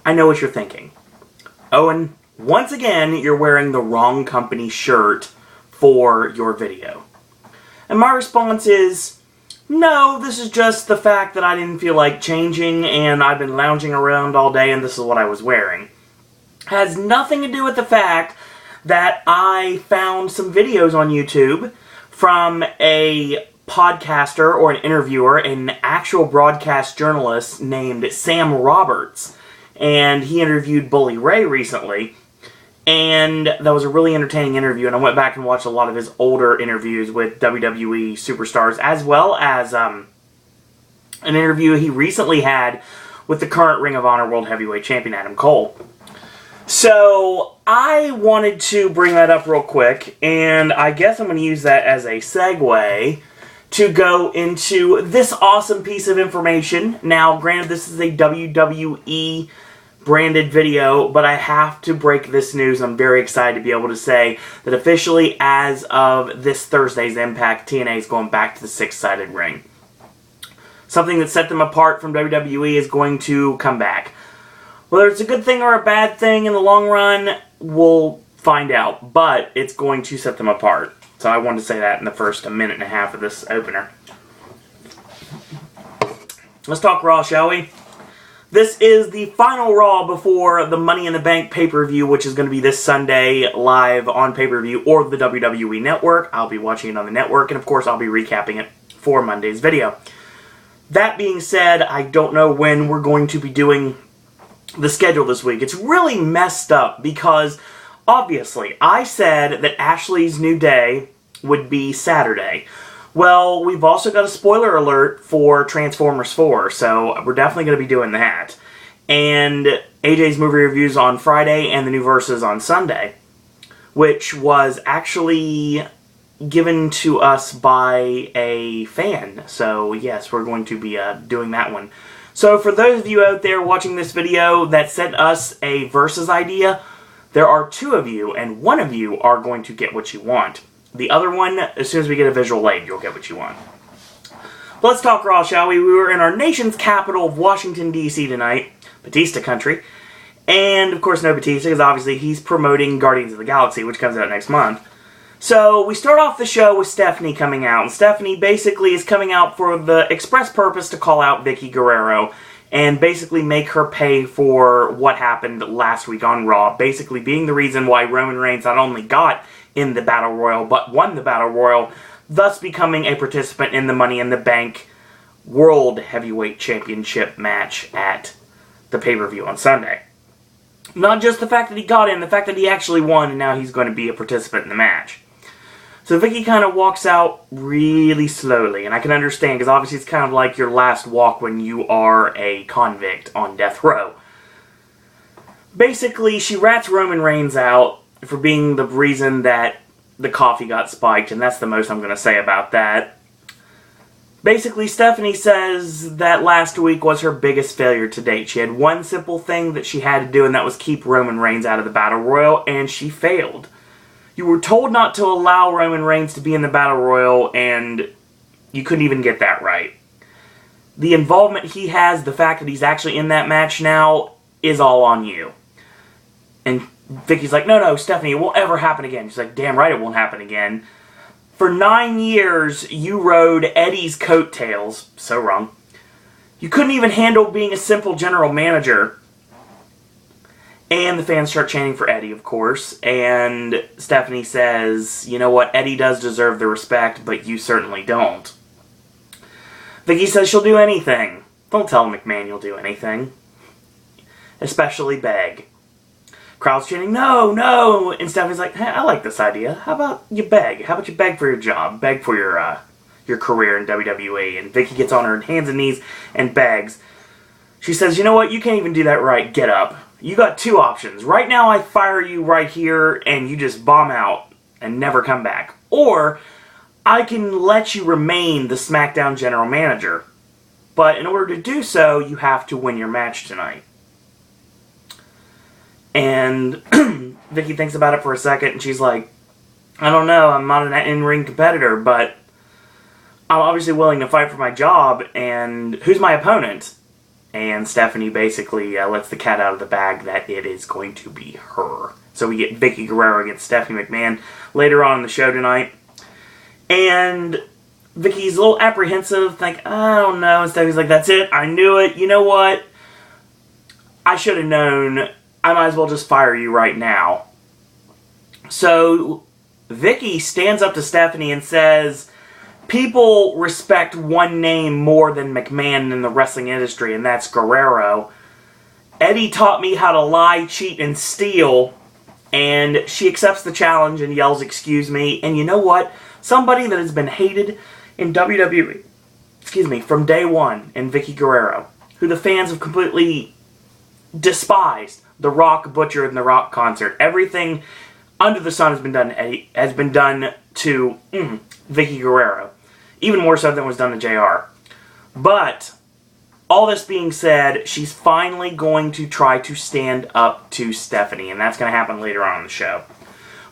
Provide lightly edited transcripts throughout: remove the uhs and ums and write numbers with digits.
I know what you're thinking. Owen, once again, you're wearing the wrong company shirt for your video. And my response is, no, this is just the fact that I didn't feel like changing and I've been lounging around all day and this is what I was wearing. Has nothing to do with the fact that I found some videos on YouTube from a podcaster or an interviewer, an actual broadcast journalist named Sam Roberts. And he interviewed Bully Ray recently. And that was a really entertaining interview, and I went back and watched a lot of his older interviews with WWE superstars, as well as an interview he recently had with the current Ring of Honor World Heavyweight Champion, Adam Cole. So, I wanted to bring that up real quick, and I guess I'm going to use that as a segue to go into this awesome piece of information. Now, granted, this is a WWE branded video, but I have to break this news. I'm very excited to be able to say that officially, as of this Thursday's Impact, TNA is going back to the six-sided ring. Something that set them apart from WWE is going to come back. Whether it's a good thing or a bad thing in the long run, we'll find out, but it's going to set them apart. So I wanted to say that in the first minute and a half of this opener. Let's talk Raw, shall we? This is the final Raw before the Money in the Bank pay-per-view, which is going to be this Sunday live on pay-per-view or the WWE Network. I'll be watching it on the network, and of course I'll be recapping it for Monday's video. That being said, I don't know when we're going to be doing the schedule this week. It's really messed up because, obviously, I said that Ashley's new day would be Saturday. Well, we've also got a spoiler alert for Transformers 4, so we're definitely going to be doing that. And AJ's movie reviews on Friday and the new Versus on Sunday, which was actually given to us by a fan. So, yes, we're going to be doing that one. So, for those of you out there watching this video that sent us a Versus idea, there are two of you, and one of you are going to get what you want. The other one, as soon as we get a visual aid, you'll get what you want. But let's talk Raw, shall we? We were in our nation's capital of Washington, D.C. tonight, Batista country. And, of course, no Batista, because obviously he's promoting Guardians of the Galaxy, which comes out next month. So, we start off the show with Stephanie coming out. And Stephanie basically is coming out for the express purpose to call out Vicky Guerrero and basically make her pay for what happened last week on Raw. Basically being the reason why Roman Reigns not only got in the Battle Royal, but won the Battle Royal, thus becoming a participant in the Money in the Bank World Heavyweight Championship match at the pay-per-view on Sunday. Not just the fact that he got in, the fact that he actually won, and now he's going to be a participant in the match. So Vicky kind of walks out really slowly, and I can understand, because obviously it's kind of like your last walk when you are a convict on death row. Basically, she rats Roman Reigns out for being the reason that the coffee got spiked, and that's the most I'm going to say about that. Basically, Stephanie says that last week was her biggest failure to date. She had one simple thing that she had to do, and that was keep Roman Reigns out of the Battle Royal, and she failed. You were told not to allow Roman Reigns to be in the Battle Royal, and you couldn't even get that right. The involvement he has, the fact that he's actually in that match now, is all on you. And Vicky's like, no, Stephanie, it won't ever happen again. She's like, damn right it won't happen again. For 9 years, you rode Eddie's coattails. So wrong. You couldn't even handle being a simple general manager. And the fans start chanting for Eddie, of course. And Stephanie says, you know what, Eddie does deserve the respect, but you certainly don't. Vicky says she'll do anything. Don't tell McMahon you'll do anything. Especially beg. Crowd's chanting, no! And Stephanie's like, hey, I like this idea. How about you beg? How about you beg for your job? Beg for your career in WWE. And Vicky gets on her hands and knees and begs. She says, you know what? You can't even do that right. Get up. You got two options. Right now, I fire you right here, and you just bomb out and never come back. Or, I can let you remain the SmackDown General Manager. But in order to do so, you have to win your match tonight. And Vicky thinks about it for a second, and she's like, I don't know, I'm not an in-ring competitor, but I'm obviously willing to fight for my job, and who's my opponent? and Stephanie basically lets the cat out of the bag that it is going to be her. So we get Vicky Guerrero against Stephanie McMahon later on in the show tonight. And Vicky's a little apprehensive, think, I don't know, and Stephanie's like, that's it, I knew it, you know what? I should have known, I might as well just fire you right now. So Vicky stands up to Stephanie and says, people respect one name more than McMahon in the wrestling industry, and that's Guerrero. Eddie taught me how to lie, cheat, and steal, and she accepts the challenge and yells, excuse me, and you know what? Somebody that has been hated in WWE, from day one, in Vicky Guerrero, who the fans have completely despised. The Rock butchered in the Rock concert. Everything under the sun has been done to Vicky Guerrero. Even more so than was done to JR. But, all this being said, she's finally going to try to stand up to Stephanie, and that's going to happen later on in the show.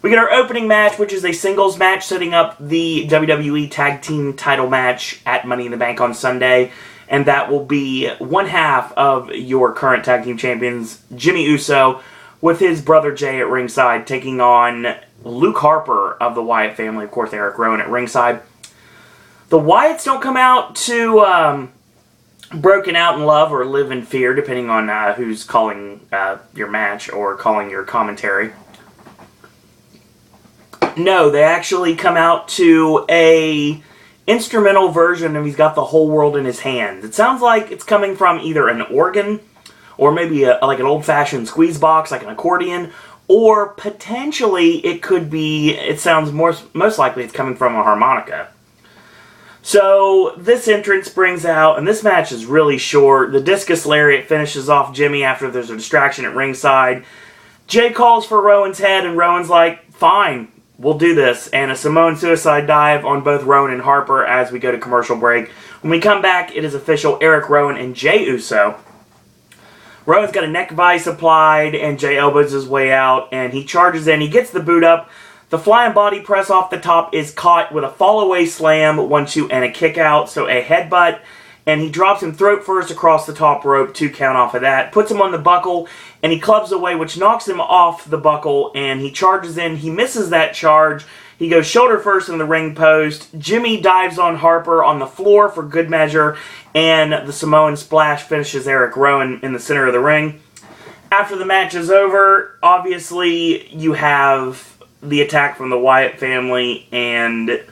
We get our opening match, which is a singles match, setting up the WWE Tag Team title match at Money in the Bank on Sunday, and that will be one half of your current Tag Team Champions, Jimmy Uso, with his brother Jay at ringside, taking on Luke Harper of the Wyatt family, of course Eric Rowan at ringside. The Wyatts don't come out to Broken Out in Love or Live in Fear, depending on who's calling your match or calling your commentary. No, they actually come out to a instrumental version of He's Got the Whole World in His Hands. It sounds like it's coming from either an organ or maybe like an old-fashioned squeeze box, like an accordion, or potentially it could be, it sounds most likely it's coming from a harmonica. So this entrance brings out, and this match is really short, the discus lariat finishes off Jimmy after there's a distraction at ringside. Jay calls for Rowan's head, and Rowan's like, fine, we'll do this. And a Samoan suicide dive on both Rowan and Harper as we go to commercial break. When we come back, it is official, Eric Rowan and Jay Uso. Rowan's got a neck vise applied, and Jay elbows his way out, and he charges in, he gets the boot up. The flying body press off the top is caught with a fall-away slam, 1-2, and a kick out, so a headbutt, and he drops him throat first across the top rope, 2 count off of that, puts him on the buckle, and he clubs away, which knocks him off the buckle, and he charges in, he misses that charge, he goes shoulder first in the ring post, Jimmy dives on Harper on the floor for good measure, and the Samoan splash finishes Eric Rowan in the center of the ring. After the match is over, obviously you have the attack from the Wyatt family, and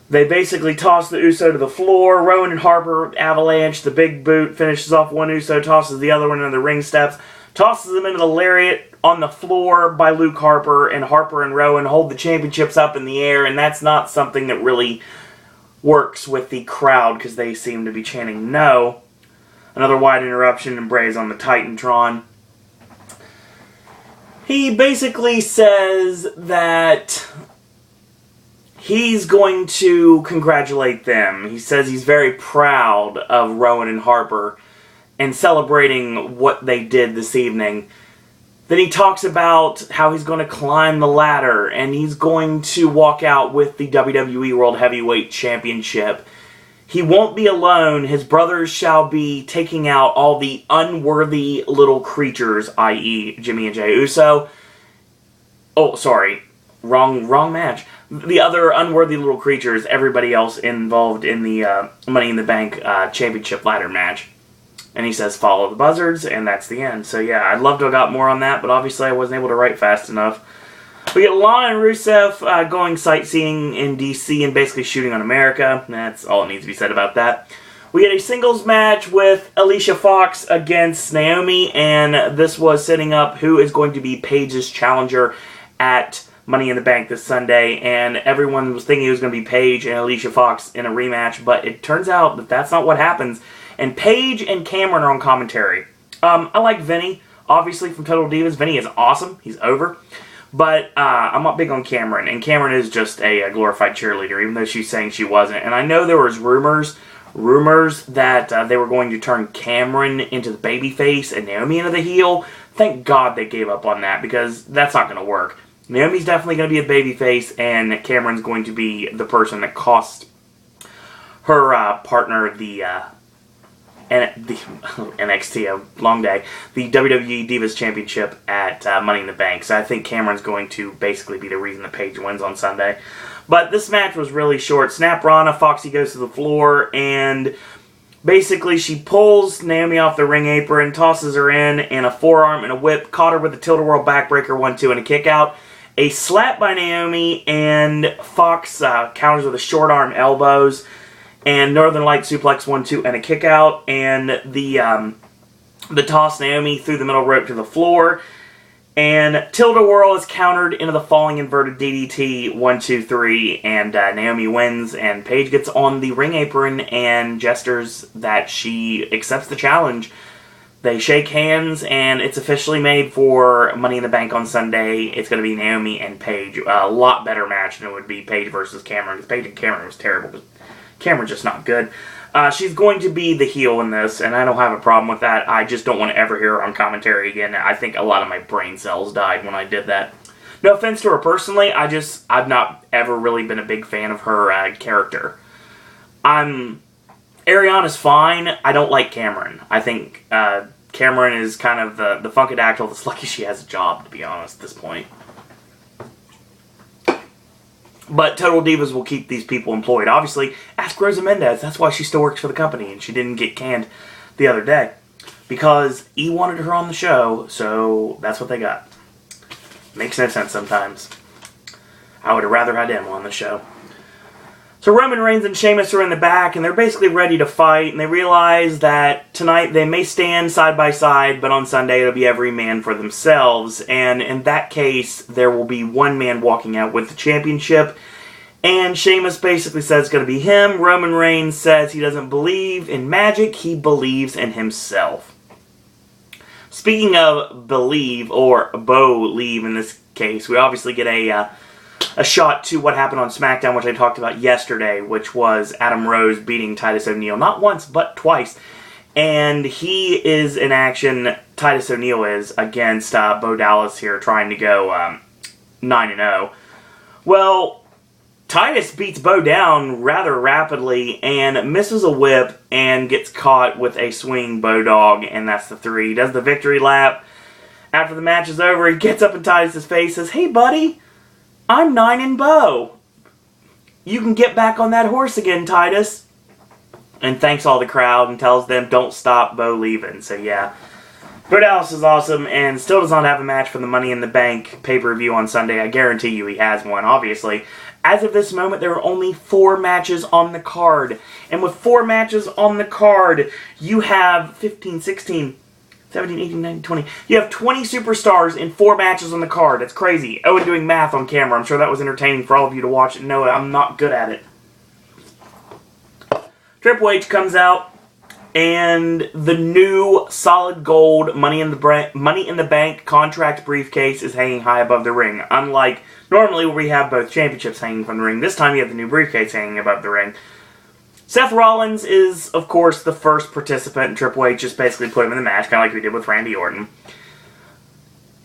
they basically toss the Uso to the floor. Rowan and Harper avalanche, the big boot finishes off one Uso, tosses the other one into the ring steps, tosses them into the lariat on the floor by Luke Harper, and Harper and Rowan hold the championships up in the air, and that's not something that really works with the crowd because they seem to be chanting no. Another wide interruption and Bray's on the Titantron. He basically says that he's going to congratulate them. He says he's very proud of Rowan and Harper and celebrating what they did this evening. Then he talks about how he's going to climb the ladder and he's going to walk out with the WWE World Heavyweight Championship. He won't be alone. His brothers shall be taking out all the unworthy little creatures, i.e. Jimmy and Jay Uso. Oh, sorry. Wrong match. The other unworthy little creatures, everybody else involved in the Money in the Bank Championship ladder match. And he says, follow the buzzards, and that's the end. So yeah, I'd love to have got more on that, but obviously I wasn't able to write fast enough. We get Lana and Rusev going sightseeing in DC and basically shooting on America. That's all that needs to be said about that. We get a singles match with Alicia Fox against Naomi, and this was setting up who is going to be Paige's challenger at Money in the Bank this Sunday, and everyone was thinking it was going to be Paige and Alicia Fox in a rematch, but it turns out that that's not what happens, and Paige and Cameron are on commentary. I like Vinny, obviously, from Total Divas. Vinny is awesome. He's over. But I'm not big on Cameron, and Cameron is just a glorified cheerleader, even though she's saying she wasn't. And I know there was rumors that they were going to turn Cameron into the babyface and Naomi into the heel. Thank God they gave up on that, because that's not going to work. Naomi's definitely going to be a babyface, and Cameron's going to be the person that cost her partner the the NXT, a long day, the WWE Divas Championship at Money in the Bank. So I think Cameron's going to basically be the reason that Paige wins on Sunday. But this match was really short. Snap Rana, Foxy goes to the floor, and basically she pulls Naomi off the ring apron, tosses her in, and a forearm and a whip, caught her with a tilt-a-whirl backbreaker, 1-2, and a kick out. A slap by Naomi, and Fox counters with a short arm elbows, and Northern Light suplex, 1-2, and a kick out, and the toss Naomi through the middle rope to the floor, and tilt-a-whirl is countered into the falling inverted DDT, 1-2-3, and Naomi wins, and Paige gets on the ring apron and gestures that she accepts the challenge. They shake hands, and it's officially made for Money in the Bank on Sunday. It's going to be Naomi and Paige. A lot better match than it would be Paige versus Cameron, because Paige and Cameron was terrible, but Cameron's just not good. She's going to be the heel in this, and I don't have a problem with that. I just don't want to ever hear her on commentary again. I think a lot of my brain cells died when I did that. No offense to her personally, I've not ever really been a big fan of her character. Ariana's fine. I don't like Cameron. I think Cameron is kind of the funkadactyl that's lucky she has a job, to be honest, at this point. But Total Divas will keep these people employed. Obviously, ask Rosa Mendez. That's why she still works for the company, and she didn't get canned the other day. Because E wanted her on the show, so that's what they got. Makes no sense sometimes. I would have rather had Emma on the show. So Roman Reigns and Sheamus are in the back, and they're basically ready to fight, and they realize that tonight they may stand side by side, but on Sunday it'll be every man for themselves, and in that case, there will be one man walking out with the championship, and Sheamus basically says it's going to be him. Roman Reigns says he doesn't believe in magic, he believes in himself. Speaking of believe, or believe in this case, we obviously get a shot to what happened on SmackDown, which I talked about yesterday, which was Adam Rose beating Titus O'Neil, not once, but twice. And he is in action, Titus O'Neil is, against Bo Dallas here, trying to go 9-0. Well, Titus beats Bo down rather rapidly and misses a whip and gets caught with a swinging Bo dog, and that's the 3. He does the victory lap. After the match is over, he gets up in Titus' face and says, "Hey, buddy, I'm 9-0. You can get back on that horse again, Titus." And thanks all the crowd and tells them don't stop Bo leaving. So yeah, Bo Dallas is awesome and still does not have a match for the Money in the Bank pay-per-view on Sunday. I guarantee you he has one, obviously. As of this moment, there are only 4 matches on the card. And with 4 matches on the card, you have 15, 16... 17, 18, 19, 20. You have 20 superstars in 4 matches on the card. That's crazy. Owen doing math on camera. I'm sure that was entertaining for all of you to watch and know I'm not good at it. Triple H comes out, and the new solid gold Money in the Bank contract briefcase is hanging high above the ring. Unlike normally where we have both championships hanging from the ring, this time you have the new briefcase hanging above the ring. Seth Rollins is, of course, the first participant, and Triple H just basically put him in the match, kind of like we did with Randy Orton.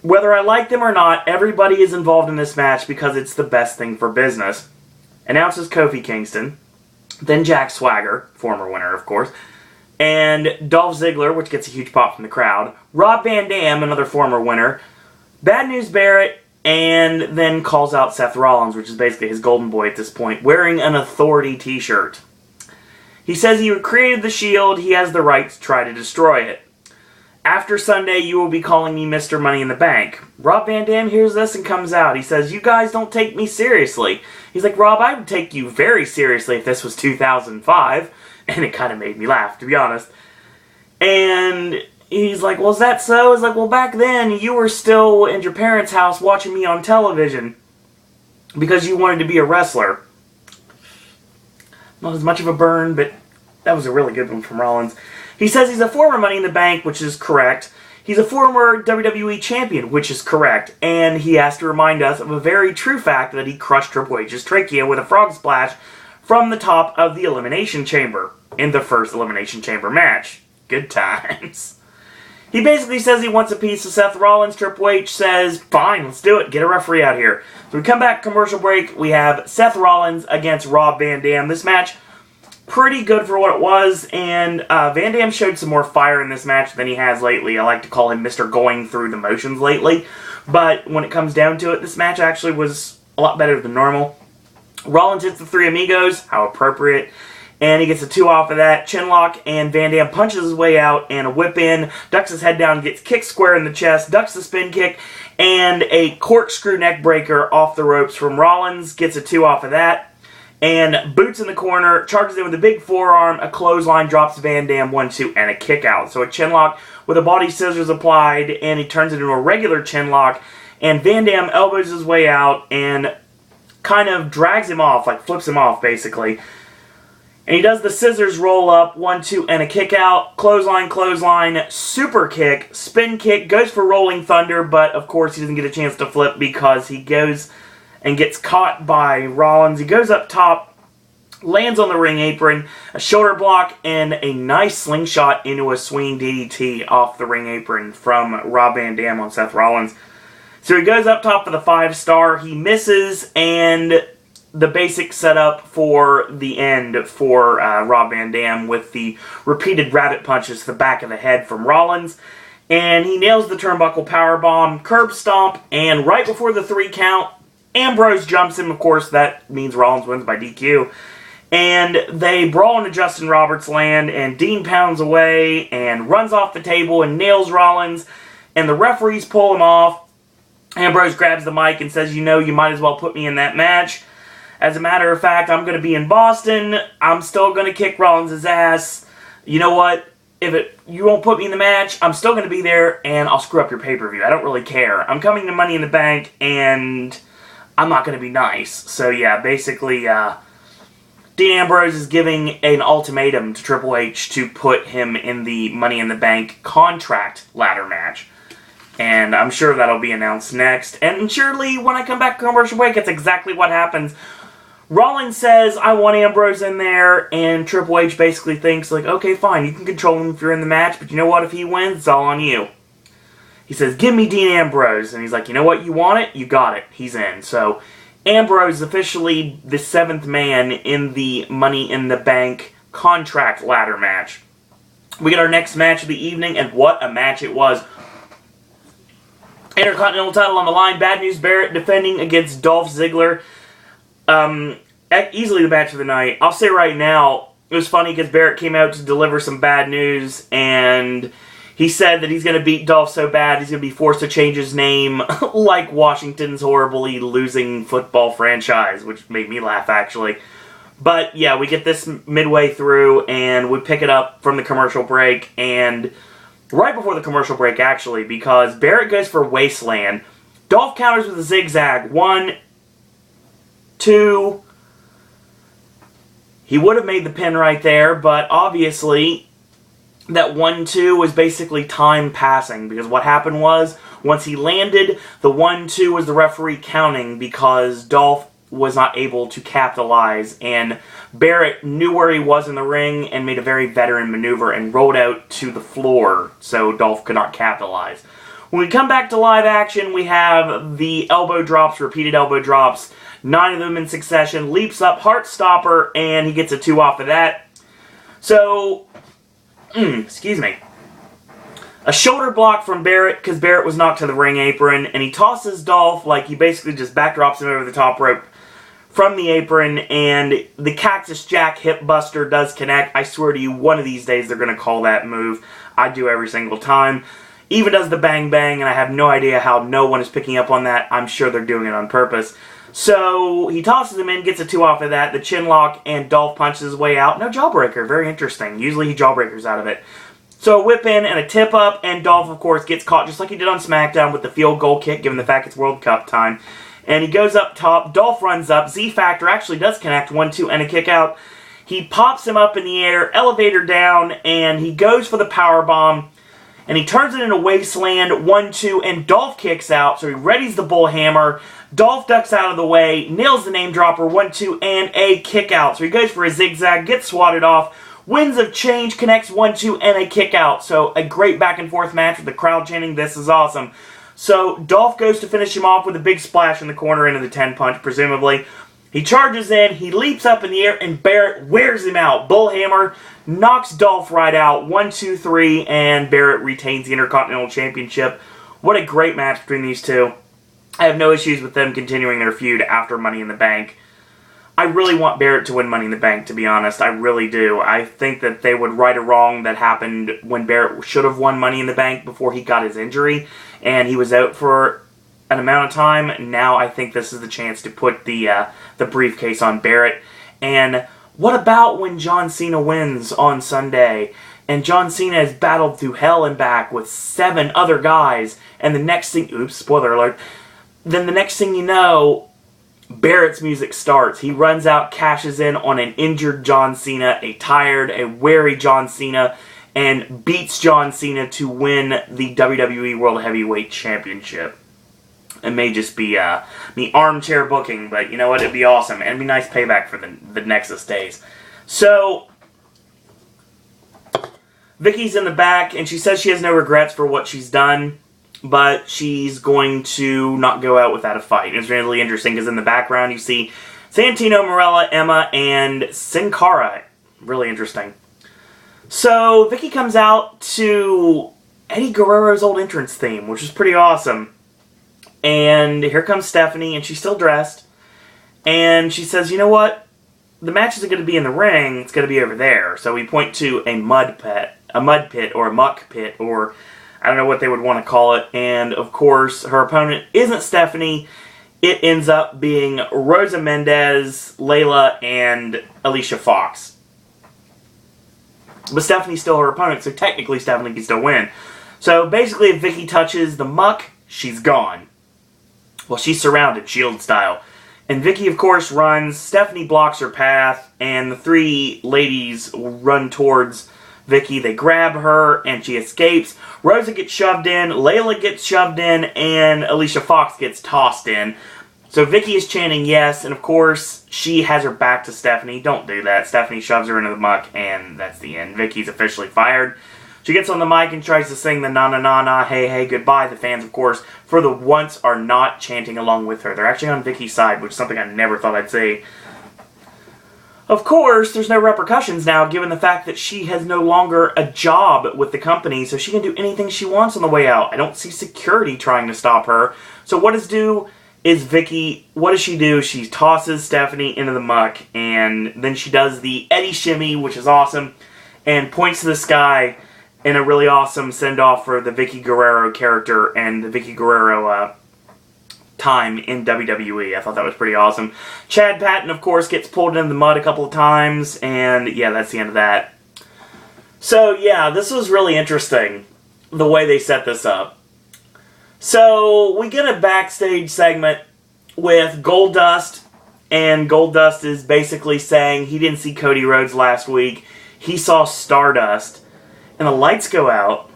Whether I like them or not, everybody is involved in this match because it's the best thing for business. Announces Kofi Kingston, then Jack Swagger, former winner, of course, and Dolph Ziggler, which gets a huge pop from the crowd, Rob Van Dam, another former winner, Bad News Barrett, and then calls out Seth Rollins, which is basically his golden boy at this point, wearing an Authority t-shirt. He says he created the Shield, he has the right to try to destroy it. After Sunday, you will be calling me Mr. Money in the Bank. Rob Van Dam hears this and comes out. He says, "You guys don't take me seriously." He's like, "Rob, I would take you very seriously if this was 2005. And it kind of made me laugh, to be honest. And he's like, "Well, is that so?" He's like, "Well, back then, you were still in your parents' house watching me on television because you wanted to be a wrestler." Not as much of a burn, but that was a really good one from Rollins. He says he's a former Money in the Bank, which is correct. He's a former WWE champion, which is correct. And he has to remind us of a very true fact that he crushed Triple H's trachea with a frog splash from the top of the Elimination Chamber in the first Elimination Chamber match. Good times. He basically says he wants a piece of Seth Rollins. Triple H says, "Fine, let's do it. Get a referee out here." So we come back, commercial break. We have Seth Rollins against Rob Van Dam. This match pretty good for what it was, and Van Dam showed some more fire in this match than he has lately. I like to call him Mr. Going Through the Motions lately, but when it comes down to it, this match actually was a lot better than normal. Rollins hits the Three Amigos, how appropriate, and he gets a 2 off of that. Chinlock, and Van Dam punches his way out, and a whip in, ducks his head down, gets kicked square in the chest, ducks the spin kick, and a corkscrew neck breaker off the ropes from Rollins, gets a 2 off of that, and boots in the corner, charges in with a big forearm, a clothesline, drops Van Dam 1-2, and a kick out. So a chinlock with a body scissors applied, and he turns it into a regular chinlock, and Van Dam elbows his way out, and kind of drags him off, like flips him off, basically. And he does the scissors roll up, 1-2, and a kick out, clothesline, super kick, spin kick, goes for rolling thunder, but of course he doesn't get a chance to flip because he goes and gets caught by Rollins. He goes up top, lands on the ring apron, a shoulder block, and a nice slingshot into a swinging DDT off the ring apron from Rob Van Dam on Seth Rollins. So he goes up top for the 5-star, he misses, and the basic setup for the end for Rob Van Dam with the repeated rabbit punches to the back of the head from Rollins. And he nails the turnbuckle powerbomb, curb stomp, and right before the 3 count, Ambrose jumps him. Of course, that means Rollins wins by DQ. And they brawl into Justin Roberts' land, and Dean pounds away and runs off the table and nails Rollins. And the referees pull him off. Ambrose grabs the mic and says, you know, you might as well put me in that match. As a matter of fact, I'm going to be in Boston. I'm still going to kick Rollins' ass. You know what? You won't put me in the match, I'm still going to be there, and I'll screw up your pay-per-view. I don't really care. I'm coming to Money in the Bank, and I'm not going to be nice. So yeah, basically, Dean Ambrose is giving an ultimatum to Triple H to put him in the Money in the Bank contract ladder match. And I'm sure that'll be announced next. And surely, when I come back to commercial break, it's exactly what happens. Rollins says, I want Ambrose in there, and Triple H basically thinks, like, okay, fine, you can control him if you're in the match, but you know what, if he wins, it's all on you. He says, give me Dean Ambrose, and he's like, you know what, you want it? You got it. He's in. So, Ambrose is officially the 7th man in the Money in the Bank contract ladder match. We get our next match of the evening, and what a match it was. Intercontinental title on the line, Bad News Barrett defending against Dolph Ziggler. Easily the match of the night. I'll say right now, it was funny because Barrett came out to deliver some bad news, and he said that he's going to beat Dolph so bad he's going to be forced to change his name like Washington's horribly losing football franchise, which made me laugh, actually. But yeah, we get this midway through, and we pick it up from the commercial break, and right before the commercial break, actually, because Barrett goes for Wasteland. Dolph counters with a zigzag. 1, 2. He would have made the pin right there, but obviously that 1-2 was basically time passing, because what happened was, once he landed, the 1-2 was the referee counting because Dolph was not able to capitalize, and Barrett knew where he was in the ring and made a very veteran maneuver and rolled out to the floor so Dolph could not capitalize. When we come back to live action, we have the elbow drops, repeated elbow drops, 9 of them in succession, leaps up, heart stopper, and he gets a 2 off of that. So, excuse me. A shoulder block from Barrett, because Barrett was knocked to the ring apron, and he tosses Dolph, like he basically just backdrops him over the top rope from the apron, and the Cactus Jack hip buster does connect. I swear to you, one of these days they're going to call that move. I do every single time. Even does the bang bang, and I have no idea how no one is picking up on that. I'm sure they're doing it on purpose. So, he tosses him in, gets a 2 off of that, the chin lock, and Dolph punches his way out. No jawbreaker, very interesting. Usually he jawbreakers out of it. So, a whip in and a tip up, and Dolph, of course, gets caught just like he did on SmackDown with the field goal kick, given the fact it's World Cup time. And he goes up top, Dolph runs up, Z-Factor actually does connect, 1-2, and a kick out. He pops him up in the air, elevator down, and he goes for the powerbomb, and he turns it into Wasteland, 1-2, and Dolph kicks out, so he readies the bullhammer. Dolph ducks out of the way, nails the name dropper, 1-2, and a kick out. So he goes for a zigzag, gets swatted off, Winds of Change connects 1-2, and a kick out. So a great back and forth match with the crowd chanting, "This is awesome." So Dolph goes to finish him off with a big splash in the corner into the 10 punch, presumably. He charges in, he leaps up in the air, and Barrett wears him out. Bullhammer knocks Dolph right out. 1, 2, 3, and Barrett retains the Intercontinental Championship. What a great match between these two. I have no issues with them continuing their feud after Money in the Bank. I really want Barrett to win Money in the Bank, to be honest. I really do. I think that they would right a wrong that happened when Barrett should have won Money in the Bank before he got his injury, and he was out for an amount of time. Now I think this is the chance to put the briefcase on Barrett. And what about when John Cena wins on Sunday? And John Cena has battled through hell and back with 7 other guys, and the next thing... Oops, spoiler alert. Then the next thing you know, Barrett's music starts. He runs out, cashes in on an injured John Cena, a tired, a weary John Cena, and beats John Cena to win the WWE World Heavyweight Championship. It may just be me armchair booking, but you know what? It'd be awesome. And it'd be nice payback for the Nexus days. So, Vicky's in the back, and she says she has no regrets for what she's done, but she's going to not go out without a fight. It's really interesting, because in the background you see Santino, Marella, Emma, and Sin Cara. Really interesting. So, Vicky comes out to Eddie Guerrero's old entrance theme, which is pretty awesome. And here comes Stephanie, and she's still dressed. And she says, you know what? The match isn't going to be in the ring, it's going to be over there. So we point to a mud pit, or a muck pit, or I don't know what they would want to call it. And, of course, her opponent isn't Stephanie. It ends up being Rosa Mendez, Layla, and Alicia Fox. But Stephanie's still her opponent, so technically Stephanie can still win. So, basically, if Vicky touches the muck, she's gone. Well, she's surrounded, Shield style. And Vicky, of course, runs. Stephanie blocks her path, and the 3 ladies run towards Vicky. They grab her, and she escapes. Rosa gets shoved in, Layla gets shoved in, and Alicia Fox gets tossed in. So Vicky is chanting yes, and of course, she has her back to Stephanie. Don't do that. Stephanie shoves her into the muck, and that's the end. Vicky's officially fired. She gets on the mic and tries to sing the na-na-na-na, hey-hey, goodbye. The fans, of course, for the once, are not chanting along with her. They're actually on Vicky's side, which is something I never thought I'd say. Of course, there's no repercussions now, given the fact that she has no longer a job with the company, so she can do anything she wants on the way out. I don't see security trying to stop her. So what does Vicky, what does she do? She tosses Stephanie into the muck, and then she does the Eddie shimmy, which is awesome, and points to the sky in a really awesome send-off for the Vicky Guerrero character and the Vicky Guerrero time in WWE. I thought that was pretty awesome. Chad Patton, of course, gets pulled into the mud a couple of times, and yeah, that's the end of that. So, yeah, this was really interesting, the way they set this up. So, we get a backstage segment with Goldust, and Goldust is basically saying he didn't see Cody Rhodes last week. He saw Stardust. And the lights go out,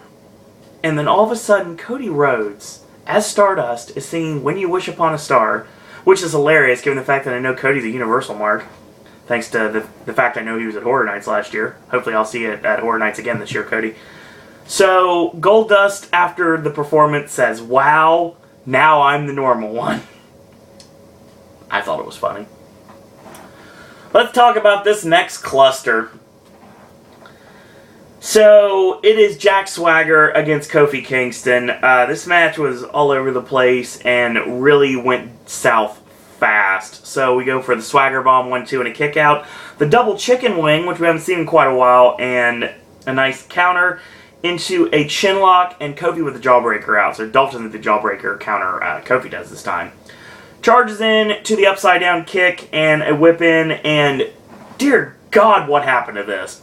and then all of a sudden, Cody Rhodes, as Stardust, is singing When You Wish Upon a Star, which is hilarious given the fact that I know Cody's a Universal mark, thanks to the fact I know he was at Horror Nights last year. Hopefully I'll see you at Horror Nights again this year, Cody. So, Goldust, after the performance, says, wow, now I'm the normal one. I thought it was funny. Let's talk about this next cluster. So, it is Jack Swagger against Kofi Kingston. This match was all over the place and really went south fast. So, we go for the Swagger Bomb, 1-2, and a kick out. The double chicken wing, which we haven't seen in quite a while, and a nice counter into a chin lock, and Kofi with the Jawbreaker out. So, Dolph doesn't get the Jawbreaker counter. Kofi does this time. Charges in to the upside down kick and a whip in, and dear God, what happened to this?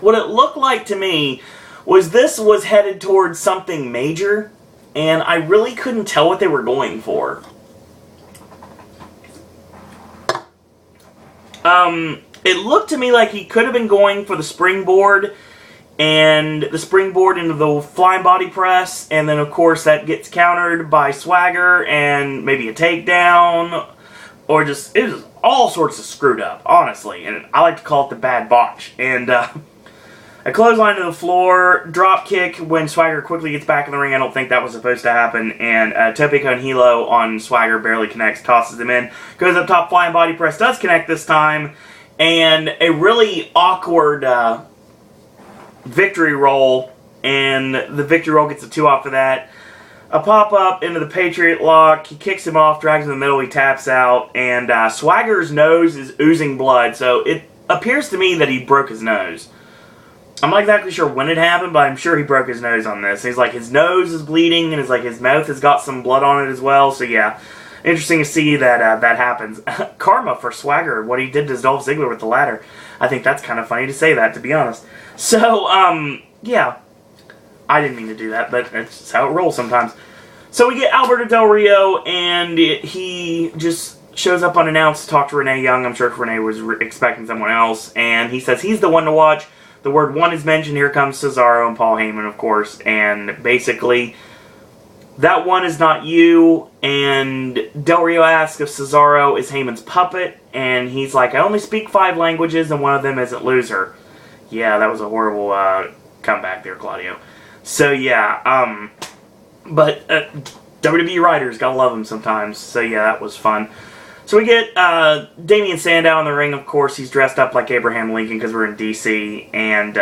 What it looked like to me was this was headed towards something major, and I really couldn't tell what they were going for. It looked to me like he could have been going for the springboard, and the springboard into the flying body press, and then of course that gets countered by Swagger, and maybe a takedown, or just, it was all sorts of screwed up, honestly, and I like to call it the bad botch, and, A clothesline to the floor, drop kick when Swagger quickly gets back in the ring. I don't think that was supposed to happen. And Tope con Hilo on Swagger barely connects, tosses him in. Goes up top, flying body press, does connect this time. And a really awkward victory roll. And the victory roll gets a 2 off of that. A pop-up into the Patriot lock. He kicks him off, drags him in the middle, he taps out. And Swagger's nose is oozing blood. So it appears to me that he broke his nose. I'm not exactly sure when it happened, but I'm sure he broke his nose on this. He's like, his nose is bleeding, and it's like his mouth has got some blood on it as well. So yeah, interesting to see that that happens. Karma for Swagger, what he did to Dolph Ziggler with the ladder. I think that's kind of funny to say that, to be honest. So, yeah. I didn't mean to do that, but that's how it rolls sometimes. So we get Alberto Del Rio, and he just shows up unannounced to talk to Renee Young. I'm sure Renee was expecting someone else, and he says he's the one to watch. The word one is mentioned. Here comes Cesaro and Paul Heyman, of course. And basically, that one is not you. And Del Rio asks if Cesaro is Heyman's puppet. And he's like, I only speak 5 languages, and one of them isn't loser. Yeah, that was a horrible comeback there, Claudio. So, yeah. But WWE writers, gotta love them sometimes. So, yeah, that was fun. So we get Damian Sandow in the ring. Of course, he's dressed up like Abraham Lincoln because we're in D.C. And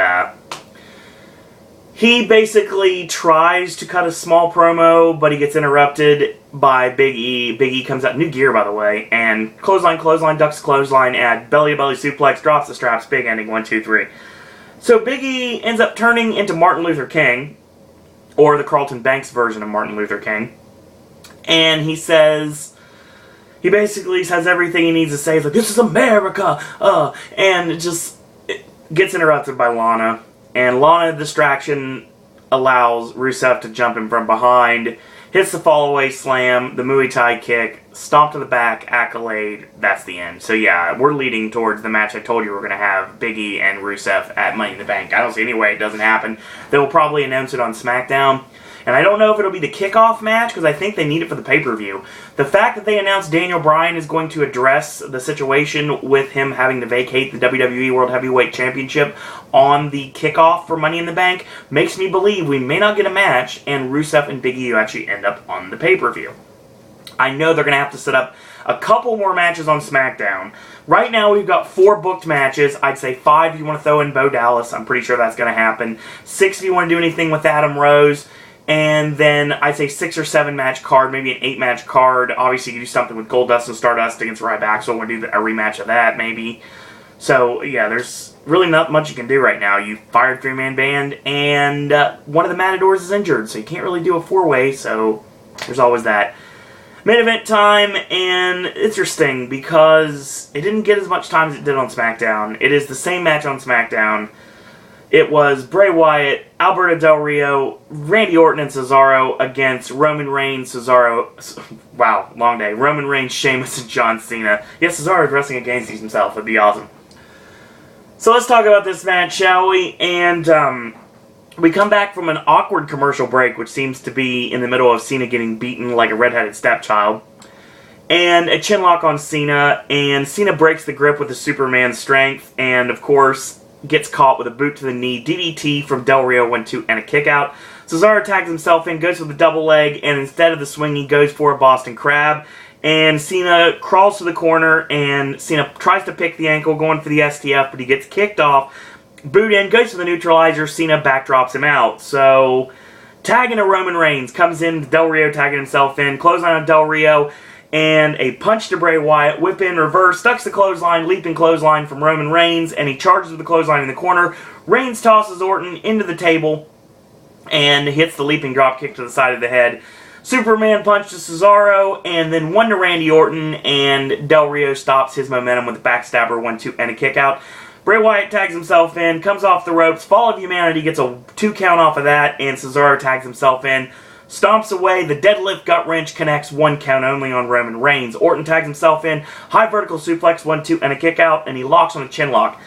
he basically tries to cut a small promo, but he gets interrupted by Big E. Big E comes out, new gear by the way, and clothesline, ducks clothesline, and belly-to-belly suplex, drops the straps, big ending, 1, 2, 3. So Big E ends up turning into Martin Luther King, or the Carlton Banks version of Martin Luther King. And he says... He basically says everything he needs to say. He's like, this is America! And just gets interrupted by Lana. And Lana, distraction, allows Rusev to jump him from behind. Hits the fall-away slam, the Muay Thai kick, stomp to the back, accolade. That's the end. So yeah, we're leading towards the match I told you we're going to have. Big E and Rusev at Money in the Bank. I don't see any way it doesn't happen. They will probably announce it on SmackDown. And I don't know if it'll be the kickoff match, because I think they need it for the pay-per-view. The fact that they announced Daniel Bryan is going to address the situation with him having to vacate the WWE World Heavyweight Championship on the kickoff for Money in the Bank makes me believe we may not get a match, and Rusev and Big E actually end up on the pay-per-view. I know they're going to have to set up a couple more matches on SmackDown. Right now, we've got 4 booked matches. I'd say 5 if you want to throw in Bo Dallas. I'm pretty sure that's going to happen. 6 if you want to do anything with Adam Rose. And then I'd say 6 or 7 match card, maybe an 8 match card. Obviously, you do something with Goldust and Stardust against Ryback, so we'll do a rematch of that, maybe. So, yeah, there's really not much you can do right now. You fired 3-man band, and one of the Matadors is injured, so you can't really do a 4-way, so there's always that. Main event time, and it's interesting because it didn't get as much time as it did on SmackDown. It is the same match on SmackDown. It was Bray Wyatt, Alberto Del Rio, Randy Orton, and Cesaro against Roman Reigns, Cesaro... Wow, long day. Roman Reigns, Sheamus, and John Cena. Yes, Cesaro is wrestling against these himself. It'd be awesome. So let's talk about this match, shall we? And we come back from an awkward commercial break, which seems to be in the middle of Cena getting beaten like a redheaded stepchild. And a chinlock on Cena, and Cena breaks the grip with the Superman strength, and of course... gets caught with a boot to the knee, DDT from Del Rio, 1-2, and a kick out. Cesaro tags himself in, goes for the double leg, and instead of the swing, he goes for a Boston Crab. And Cena crawls to the corner, and Cena tries to pick the ankle, going for the STF, but he gets kicked off. Boot in, goes for the neutralizer, Cena backdrops him out. So, tagging to Roman Reigns, comes in, Del Rio tagging himself in, clothesline on Del Rio, and a punch to Bray Wyatt, whip in, reverse, ducks the clothesline, leaping clothesline from Roman Reigns, and he charges with the clothesline in the corner. Reigns tosses Orton into the table, and hits the leaping drop kick to the side of the head. Superman punch to Cesaro, and then 1 to Randy Orton, and Del Rio stops his momentum with a backstabber, 1-2, and a kick out. Bray Wyatt tags himself in, comes off the ropes, Fall of Humanity gets a 2 count off of that, and Cesaro tags himself in. Stomps away, the deadlift gut wrench connects 1 count only on Roman Reigns. Orton tags himself in, high vertical suplex, 1-2, and a kick out, and he locks on a chin lock.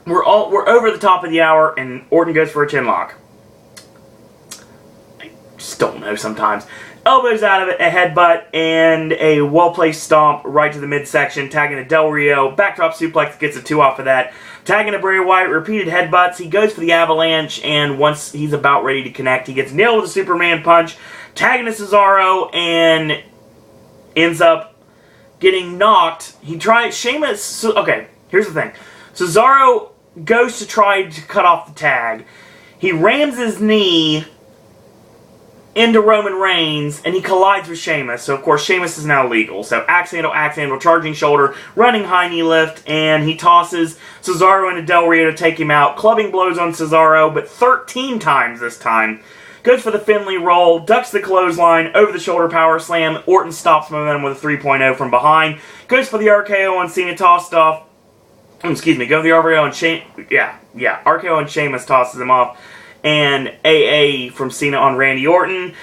We're over the top of the hour, and Orton goes for a chin lock. I just don't know sometimes. Elbows out of it, a headbutt, and a well-placed stomp right to the midsection, tagging to Del Rio. Backdrop suplex gets a 2 off of that. Tagging to Bray Wyatt, repeated headbutts. He goes for the avalanche, and once he's about ready to connect, he gets nailed with a Superman punch. Tagging to Cesaro, and ends up getting knocked. He tries... Sheamus... Okay, here's the thing. Cesaro goes to try to cut off the tag. He rams his knee into Roman Reigns, and he collides with Sheamus. So, of course, Sheamus is now legal. So, axe handle, charging shoulder, running high knee lift, and he tosses Cesaro into Del Rio to take him out. Clubbing blows on Cesaro, but 13 times this time. Goes for the Finley roll, ducks the clothesline, over the shoulder power slam. Orton stops momentum with a 3.0 from behind. Goes for the RKO on Cena, tossed off. Excuse me, go for the RKO on Sheamus. RKO on Sheamus tosses him off. And AA from Cena on Randy Orton.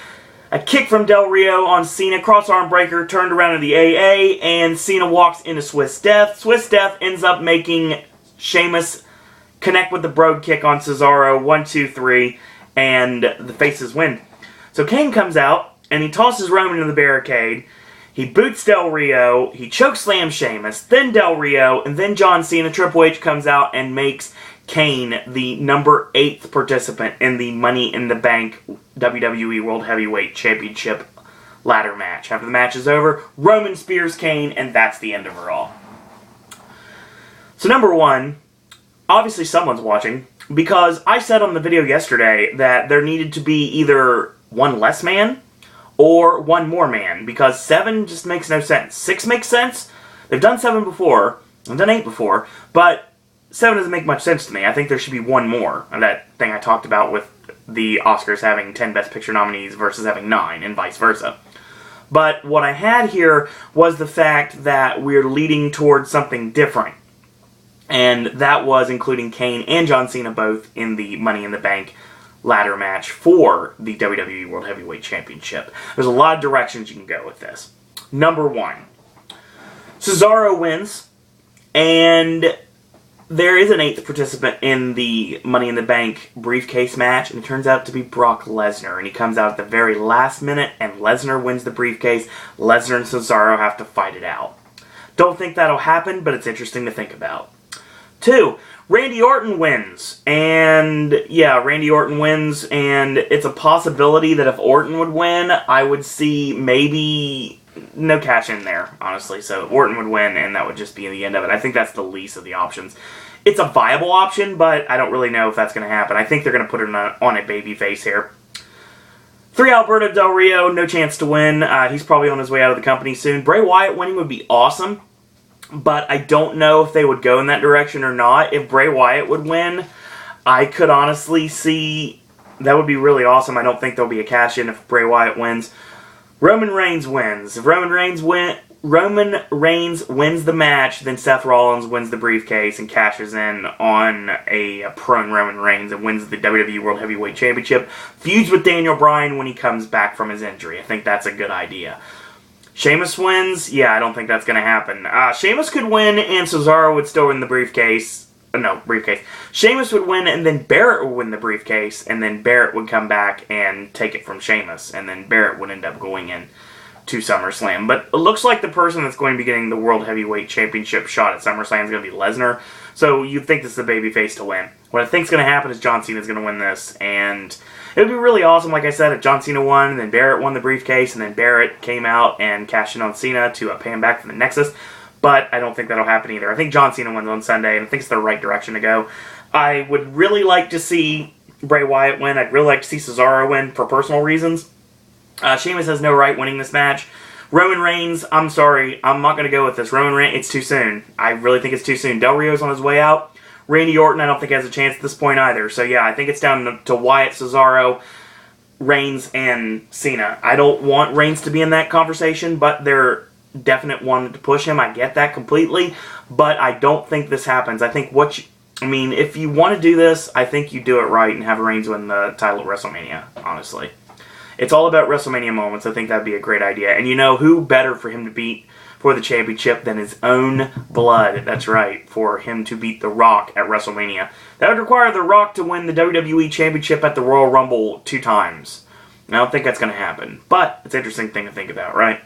A kick from Del Rio on Cena, cross arm breaker, turned around to the AA, and Cena walks into Swiss Death. Swiss Death ends up making Sheamus connect with the Brogue kick on Cesaro, 1, 2, 3, and the faces win. So Kane comes out, and he tosses Roman into the barricade. He boots Del Rio, he chokeslams Sheamus, then Del Rio, and then John Cena. Triple H comes out and makes Kane the number 8th participant in the Money in the Bank WWE World Heavyweight Championship ladder match. After the match is over, Roman spears Kane, and that's the end of Raw. So number 1, obviously someone's watching, because I said on the video yesterday that there needed to be either one less man or one more man, because 7 just makes no sense. 6 makes sense. They've done 7 before, they've done 8 before, but 7 doesn't make much sense to me. I think there should be one more. That thing I talked about with the Oscars having 10 Best Picture nominees versus having 9, and vice versa. But what I had here was the fact that we're leading towards something different. And that was including Kane and John Cena both in the Money in the Bank ladder match for the WWE World Heavyweight Championship. There's a lot of directions you can go with this. Number 1, Cesaro wins, and there is an 8th participant in the Money in the Bank briefcase match, and it turns out to be Brock Lesnar. And he comes out at the very last minute, and Lesnar wins the briefcase. Lesnar and Cesaro have to fight it out. Don't think that'll happen, but it's interesting to think about. 2, Randy Orton wins. And, yeah, Randy Orton wins, and it's a possibility that if Orton would win, I would see maybe no cash in there, honestly. So Orton would win, and that would just be the end of it. I think that's the least of the options. It's a viable option, but I don't really know if that's going to happen. I think they're going to put it on a baby face here. 3, Alberto Del Rio, no chance to win. He's probably on his way out of the company soon. Bray Wyatt winning would be awesome, but I don't know if they would go in that direction or not. If Bray Wyatt would win, I could honestly see that would be really awesome. I don't think there'll be a cash-in if Bray Wyatt wins. Roman Reigns wins. If Roman Reigns wins the match, then Seth Rollins wins the briefcase and cashes in on a prone Roman Reigns and wins the WWE World Heavyweight Championship. Feuds with Daniel Bryan when he comes back from his injury. I think that's a good idea. Sheamus wins? Yeah, I don't think that's going to happen. Sheamus could win and Cesaro would still win the briefcase. Briefcase. Sheamus would win and then Barrett would win the briefcase, and then Barrett would come back and take it from Sheamus, and then Barrett would end up going in to SummerSlam. But it looks like the person that's going to be getting the World Heavyweight Championship shot at SummerSlam is going to be Lesnar, so you'd think this is a babyface to win. What I think is going to happen is John Cena is going to win this, and it would be really awesome, like I said, if John Cena won, and then Barrett won the briefcase, and then Barrett came out and cashed in on Cena to pay him back for the Nexus. But I don't think that'll happen either. I think John Cena wins on Sunday, and I think it's the right direction to go. I would really like to see Bray Wyatt win. I'd really like to see Cesaro win for personal reasons. Sheamus has no right winning this match. Roman Reigns, I'm sorry, I'm not going to go with this. Roman Reigns, it's too soon. I really think it's too soon. Del Rio's on his way out. Randy Orton, I don't think has a chance at this point either. So yeah, I think it's down to Wyatt, Cesaro, Reigns, and Cena. I don't want Reigns to be in that conversation, but they're definite one to push him. I get that completely, but I don't think this happens. I think if you want to do this, I think you do it right and have Reigns win the title at WrestleMania, honestly. It's all about WrestleMania moments. I think that'd be a great idea. And you know who better for him to beat for the championship than his own blood? That's right, for him to beat The Rock at WrestleMania. That would require The Rock to win the WWE Championship at the Royal Rumble 2 times. And I don't think that's going to happen, but it's an interesting thing to think about, right?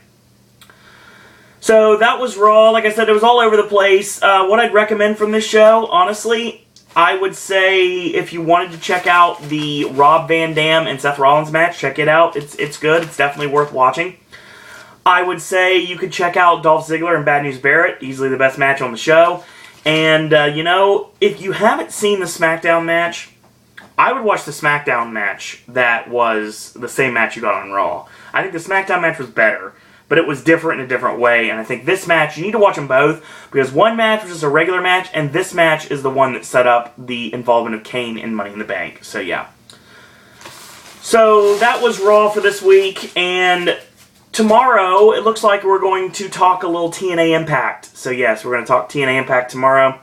So that was Raw. Like I said, it was all over the place. What I'd recommend from this show, honestly, I would say if you wanted to check out the Rob Van Dam and Seth Rollins match, check it out. It's good. It's definitely worth watching. I would say you could check out Dolph Ziggler and Bad News Barrett. Easily the best match on the show. And, you know, if you haven't seen the SmackDown match, I would watch the SmackDown match that was the same match you got on Raw. I think the SmackDown match was better, but it was different in a different way. And I think this match, you need to watch them both, because one match was just a regular match, and this match is the one that set up the involvement of Kane in Money in the Bank. So, yeah. So, that was Raw for this week, and tomorrow, it looks like we're going to talk a little TNA Impact. So yes, we're going to talk TNA Impact tomorrow.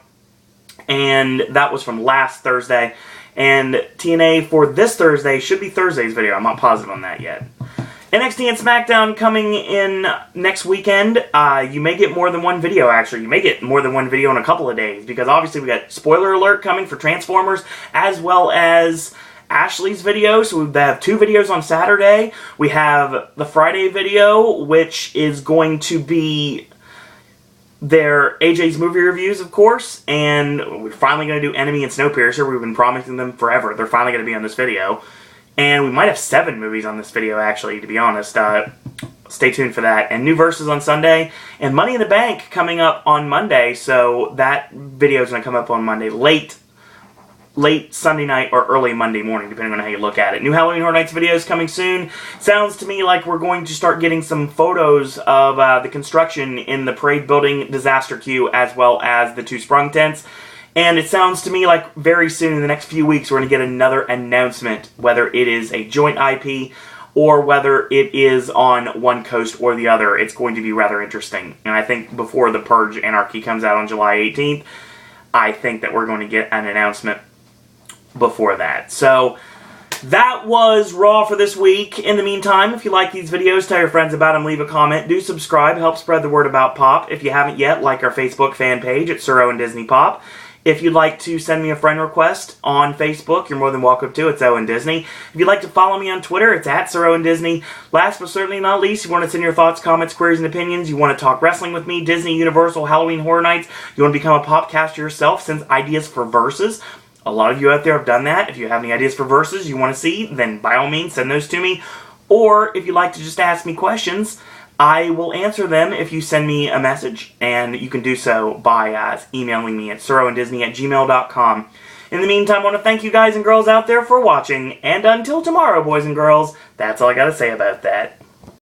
And that was from last Thursday. And TNA for this Thursday should be Thursday's video. I'm not positive on that yet. NXT and SmackDown coming in next weekend. You may get more than one video, actually. You may get more than one video in a couple of days. Because obviously we got spoiler alert coming for Transformers, as well as Ashley's video, so we have 2 videos on Saturday. We have the Friday video, which is going to be their AJ's movie reviews, of course, and we're finally going to do Enemy and Snowpiercer. We've been promising them forever. They're finally going to be on this video. And we might have 7 movies on this video, actually, to be honest. Stay tuned for that. And new Versus on Sunday, and Money in the Bank coming up on Monday, so that video is going to come up on Monday, late Sunday night or early Monday morning, depending on how you look at it. New Halloween Horror Nights videos coming soon. Sounds to me like we're going to start getting some photos of the construction in the Parade Building disaster queue, as well as the 2 sprung tents. And it sounds to me like very soon, in the next few weeks, we're going to get another announcement, whether it is a joint IP or whether it is on one coast or the other. It's going to be rather interesting. And I think before the Purge Anarchy comes out on July 18th, I think that we're going to get an announcement before that. So that was Raw for this week. In the meantime, if you like these videos, tell your friends about them, leave a comment, do subscribe, help spread the word about Pop. If you haven't yet, like our Facebook fan page at Sir Owen Disney Pop. If you'd like to send me a friend request on Facebook, you're more than welcome to. It's Owen Disney. If you'd like to follow me on Twitter, it's at Sir Owen Disney. Last but certainly not least, you want to send your thoughts, comments, queries, and opinions. You want to talk wrestling with me, Disney, Universal, Halloween Horror Nights. You want to become a Popcaster yourself, send ideas for verses. A lot of you out there have done that. If you have any ideas for verses you want to see, then by all means send those to me. Or if you'd like to just ask me questions, I will answer them if you send me a message. And you can do so by emailing me at siroandisney@gmail.com. In the meantime, I want to thank you guys and girls out there for watching. And until tomorrow, boys and girls, that's all I got to say about that.